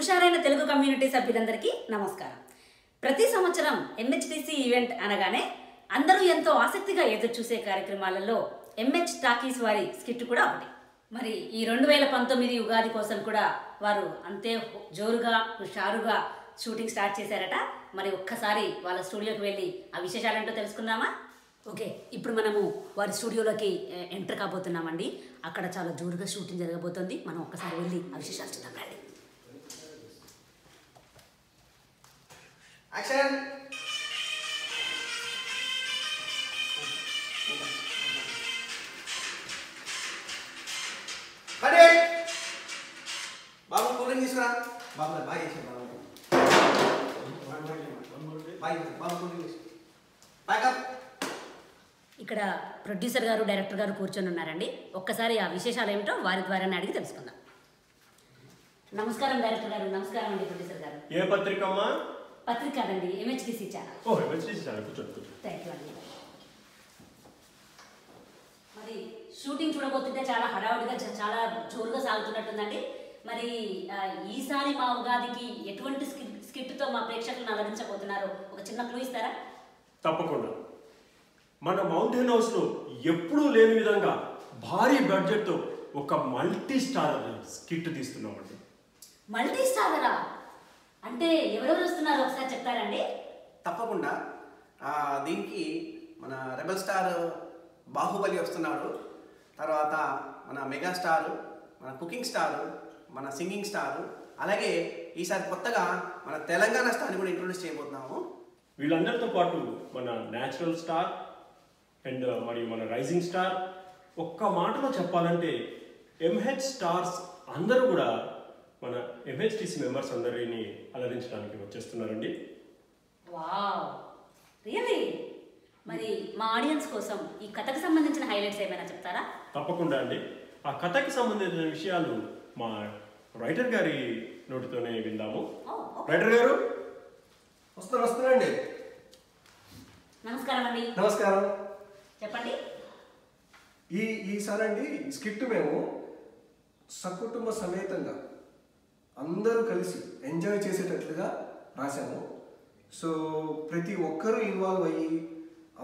హుషారైన Telugu community సభ్యులందరికీ నమస్కారం. ప్రతి సంవత్సరం ఎంహెచ్టీసీ ఈవెంట్ అనగానే అందరూ ఎంతో ఆసక్తిగా ఎదురు చూసే కార్యక్రమాలలో ఎంహెచ్ టాకీస్ వారి స్కిట్ కూడా ఒకటి. మరి ఈ 2019 ఉగాది కోసం కూడా వారు అంతే జోరుగా హుషారుగా షూటింగ్ స్టార్ట్ చేశారట. మరి ఒక్కసారి వాళ్ళ స్టూడియోకి వెళ్ళి ఆ విశేషాలేంటో తెలుసుకుందామా? ఓకే, ఇప్పుడు మనము వారి స్టూడియోలోకి ఎంటర్ కాబోతున్నామండి. అక్కడ చాలా జోరుగా షూటింగ్ జరగబోతుంది. మనం ఒక్కసారి వెళ్ళి ఆ విశేషాలు చూద్దాం రండి. యాక్షన్. రెడీ. బాబు కూలింగ్ తీసుకురా. బాబు బాగా చేసాడు. బాబు కూలింగ్ తీసు. బ్యాకప్. ఇక్కడ ప్రొడ్యూసర్ గారు డైరెక్టర్ గారు కూర్చొని ఉన్నారండి. ఒక్కసారి ఆ విశేషాలు ఏమిటో వారి ద్వారానే అడిగి తెలుసుకుందాం. నమస్కారం డైరెక్టర్ గారు. నమస్కారం అండి ప్రొడ్యూసర్ గారు. ఏ పత్రిక అమ్మా? పత్రిక కాదండి, ఎంహెచ్టీసీ ఛానల్. ఓ ఎంహెచ్టీసీ ఛానల్. కూర్చోండి. థ్యాంక్ యూ అండి. మరి షూటింగ్ చూడబోతుంటే చాలా హడావుడిగా చాలా జోరుగా సాగుతున్నట్టుందండి. మరి ఈసారి మా ఉగాదికి ఎటువంటి స్కిట్తో మా ప్రేక్షకులను అలరించబోతున్నారో ఒక చిన్న క్లూ ఇస్తారా? తప్పకుండా. మన మౌంటైన్ హౌస్లో ఎప్పుడూ లేని విధంగా భారీ బడ్జెట్తో ఒక మల్టీ స్టార్ స్కిట్ తీస్తున్నామండి. మల్టీ స్టారరా? అంటే ఎవరెవరు వస్తున్నారు ఒకసారి చెప్తారండి? తప్పకుండా. దీనికి మన రెబల్ స్టార్ బాహుబలి వస్తున్నాడు. తర్వాత మన మెగా స్టార్, మన కుకింగ్ స్టార్, మన సింగింగ్ స్టార్, అలాగే ఈసారి కొత్తగా మన తెలంగాణ స్టార్ని కూడా ఇంట్రొడ్యూస్ చేయబోతున్నాము. వీళ్ళందరితో పాటు మన న్యాచురల్ స్టార్ అండ్ మరియు మన రైజింగ్ స్టార్. ఒక్క మాటలో చెప్పాలంటే ఎంహెచ్ స్టార్స్ అందరూ కూడా మన ఎంహెచ్టీసీ మెంబర్స్ అందరినీ అలరించడానికి వచ్చేస్తున్నారండి. Wow, really? మరి మా ఆడియన్స్ కోసం ఈ కథకు సంబంధించిన హైలైట్స్ ఏమైనా చెప్తారా? తప్పకుండా అండి. ఆ కథకి సంబంధించిన విషయాలు మా రైటర్ గారి నోటితోనే విందాము. రైటర్ గారు వస్తున్నారండి. నమస్కారం అండి. నమస్కారం. చెప్పండి. ఈసారి అండి స్కిట్ మేము సకుటుంబ సమేతంగా అందరూ కలిసి ఎంజాయ్ చేసేటట్లుగా రాశాము. సో ప్రతి ఒక్కరూ ఇన్వాల్వ్ అయ్యి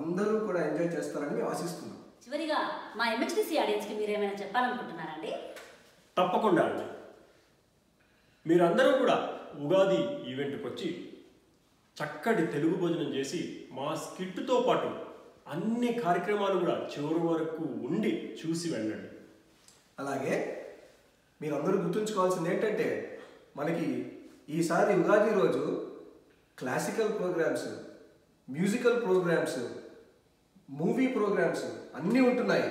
అందరూ కూడా ఎంజాయ్ చేస్తారని మేము ఆశిస్తున్నాం. చివరిగా మా ఎంహెచ్టీసీ ఆడియన్స్కి మీరు ఏమైనా చెప్పాలనుకుంటున్నారండి? తప్పకుండా అండి. మీరందరూ కూడా ఉగాది ఈవెంట్కి వచ్చి చక్కటి తెలుగు భోజనం చేసి మా స్కిట్తో పాటు అన్ని కార్యక్రమాలు కూడా చివరి వరకు ఉండి చూసి వెళ్ళండి. అలాగే మీరందరూ గుర్తుంచుకోవాల్సింది ఏంటంటే మనకి ఈసారి ఉగాది రోజు classical programmes, musical programmes, movie programmes అన్నీ ఉంటున్నాయి.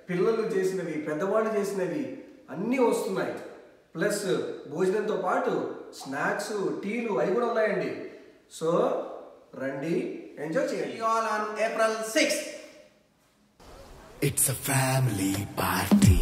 పిల్లలు చేసినవి, పెద్దవాళ్ళు చేసినవి అన్నీ వస్తున్నాయి. ప్లస్ భోజనంతో పాటు స్నాక్స్, టీలు అవి కూడా ఉన్నాయండి. సో రండి, ఎంజాయ్ చేయండి. On April 6th. It's a family party.